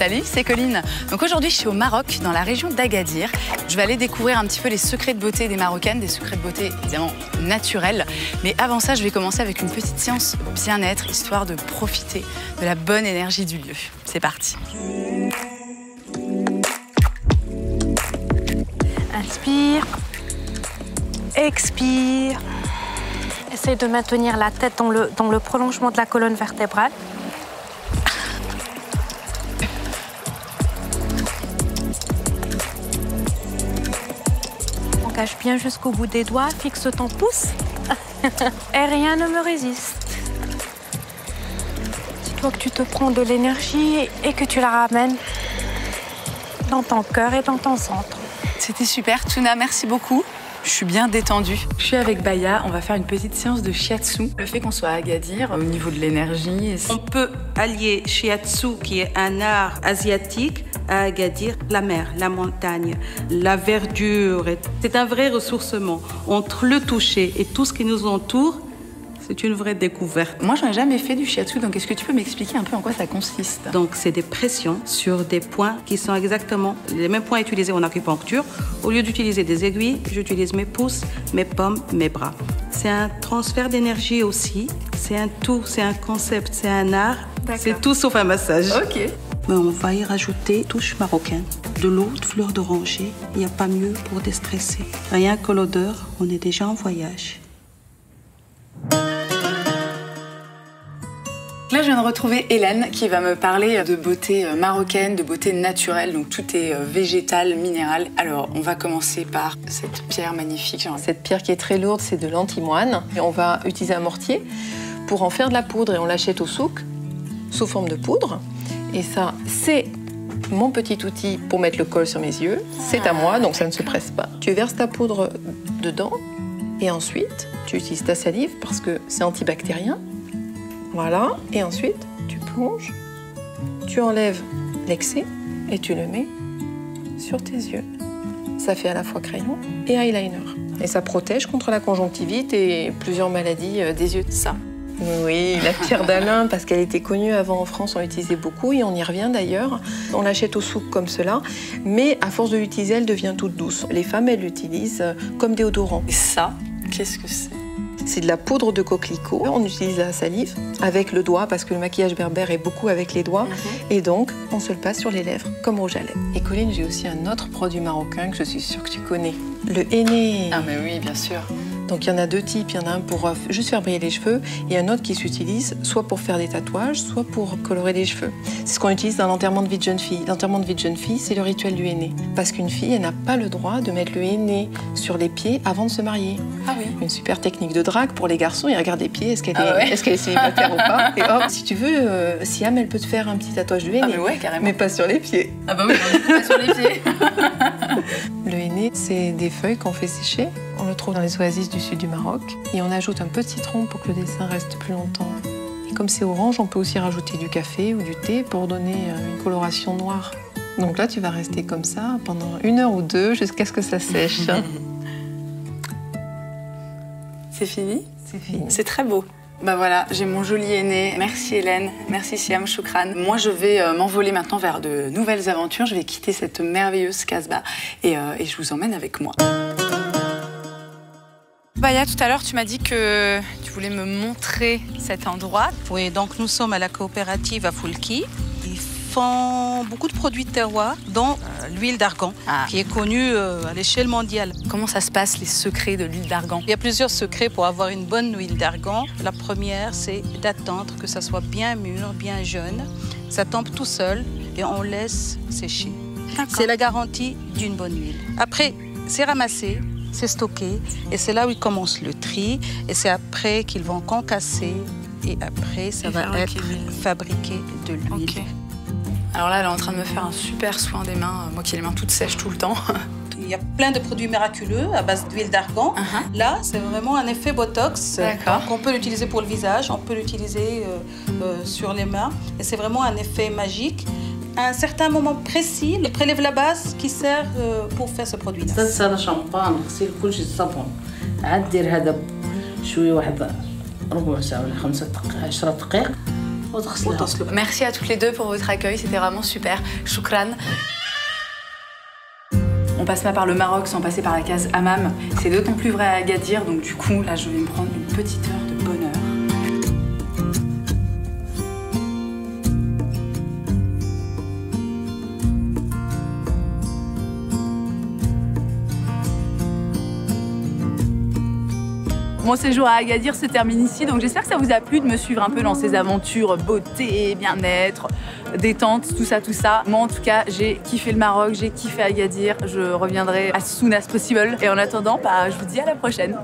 Salut, c'est Colline. Donc aujourd'hui, je suis au Maroc, dans la région d'Agadir. Je vais aller découvrir un petit peu les secrets de beauté des Marocaines, des secrets de beauté évidemment naturels. Mais avant ça, je vais commencer avec une petite séance bien-être, histoire de profiter de la bonne énergie du lieu. C'est parti. Inspire, expire. Essaye de maintenir la tête dans le prolongement de la colonne vertébrale. Engage bien jusqu'au bout des doigts, fixe ton pouce. Et rien ne me résiste. Dis-toi que tu te prends de l'énergie et que tu la ramènes dans ton cœur et dans ton centre. C'était super, Tuna, merci beaucoup. Je suis bien détendue. Je suis avec Baya, on va faire une petite séance de shiatsu. Le fait qu'on soit à Agadir, au niveau de l'énergie... On peut allier shiatsu, qui est un art asiatique, à Agadir, la mer, la montagne, la verdure. C'est un vrai ressourcement. Entre le toucher et tout ce qui nous entoure, c'est une vraie découverte. Moi, j'en ai jamais fait du shiatsu, donc est-ce que tu peux m'expliquer un peu en quoi ça consiste? Donc, c'est des pressions sur des points qui sont exactement les mêmes points utilisés en acupuncture. Au lieu d'utiliser des aiguilles, j'utilise mes pouces, mes paumes, mes bras. C'est un transfert d'énergie aussi. C'est un tout, c'est un concept, c'est un art. C'est tout sauf un massage. Ok. Mais on va y rajouter touche marocaine. De l'eau de fleur d'oranger. Il n'y a pas mieux pour déstresser. Rien que l'odeur, on est déjà en voyage. Là, je viens de retrouver Hélène qui va me parler de beauté marocaine, de beauté naturelle. Donc tout est végétal, minéral. Alors, on va commencer par cette pierre magnifique. Cette pierre qui est très lourde, c'est de l'antimoine. Et on va utiliser un mortier pour en faire de la poudre et on l'achète au souk sous forme de poudre. Et ça, c'est mon petit outil pour mettre le col sur mes yeux. C'est à moi, donc ça ne se presse pas. Tu verses ta poudre dedans et ensuite, tu utilises ta salive parce que c'est antibactérien. Voilà, et ensuite, tu plonges, tu enlèves l'excès et tu le mets sur tes yeux. Ça fait à la fois crayon et eyeliner. Et ça protège contre la conjonctivite et plusieurs maladies des yeux. Ça. Oui, la pierre d'Alain, parce qu'elle était connue avant en France, on l'utilisait beaucoup et on y revient d'ailleurs. On l'achète au souk comme cela, mais à force de l'utiliser, elle devient toute douce. Les femmes, elles l'utilisent comme déodorant. Et ça, qu'est-ce que c'est? C'est de la poudre de coquelicot. On utilise la salive avec le doigt parce que le maquillage berbère est beaucoup avec les doigts. Et donc, on se le passe sur les lèvres comme rouge à lèvres. Et Colline, j'ai aussi un autre produit marocain que je suis sûre que tu connais. Le henné. Ah mais oui, bien sûr. Donc il y en a deux types. Il y en a un pour juste faire briller les cheveux et un autre qui s'utilise soit pour faire des tatouages, soit pour colorer les cheveux. C'est ce qu'on utilise dans l'enterrement de vie de jeune fille. L'enterrement de vie de jeune fille, c'est le rituel du henné. Parce qu'une fille, elle n'a pas le droit de mettre le henné sur les pieds avant de se marier. Ah oui. Une super technique de drague pour les garçons. Ils regardent les pieds, est-ce qu'elle est célibataire ou pas. Et hop, si tu veux, Siam, elle peut te faire un petit tatouage de henné. Ah mais ouais, carrément. Mais pas sur les pieds. Ah bah oui, pas sur les pieds. Le henné, c'est des feuilles qu'on fait sécher. On le trouve dans les oasis du sud du Maroc. Et on ajoute un peu de citron pour que le dessin reste plus longtemps. Et comme c'est orange, on peut aussi rajouter du café ou du thé pour donner une coloration noire. Donc là, tu vas rester comme ça pendant 1 heure ou 2 jusqu'à ce que ça sèche. C'est fini? C'est fini. C'est très beau. Bah voilà, j'ai mon joli henné. Merci Hélène, merci Siam, choukran. Moi, je vais m'envoler maintenant vers de nouvelles aventures. Je vais quitter cette merveilleuse Casbah et je vous emmène avec moi. Baya, tout à l'heure, tu m'as dit que tu voulais me montrer cet endroit. Oui, donc nous sommes à la coopérative à Foulki. Ils font beaucoup de produits de terroir, dont l'huile d'argan, qui est connue à l'échelle mondiale. Comment ça se passe, les secrets de l'huile d'argan? Il y a plusieurs secrets pour avoir une bonne huile d'argan. La première, c'est d'attendre que ça soit bien mûr, bien jeune. Ça tombe tout seul et on laisse sécher. C'est la garantie d'une bonne huile. Après, c'est ramassé. C'est stocké et c'est là où ils commencent le tri et c'est après qu'ils vont concasser et après ça va être fabriqué de l'huile. Okay. Alors là, elle est en train de me faire un super soin des mains, moi qui ai les mains toutes sèches tout le temps. Il y a plein de produits miraculeux à base d'huile d'argan. Là, c'est vraiment un effet Botox. D'accord. Donc on peut l'utiliser pour le visage, on peut l'utiliser sur les mains et c'est vraiment un effet magique. À un certain moment précis, il prélève la base qui sert pour faire ce produit-là. هذا شامبان غسيل كلشي الصابون عاد دير هذا شويه واحد ربع ساعه ولا 5 دقائق 10 دقائق Merci à toutes les deux pour votre accueil, c'était vraiment super. Choukran. On passe pas par le Maroc sans passer par la case hammam. C'est d'autant plus vrai à Agadir, donc du coup, là, je vais me prendre une petite heure de bonheur. Mon séjour à Agadir se termine ici, donc j'espère que ça vous a plu de me suivre un peu dans ces aventures beauté, bien-être, détente, tout ça. Moi en tout cas, j'ai kiffé le Maroc, j'ai kiffé Agadir, je reviendrai as soon as possible. Et en attendant, je vous dis à la prochaine.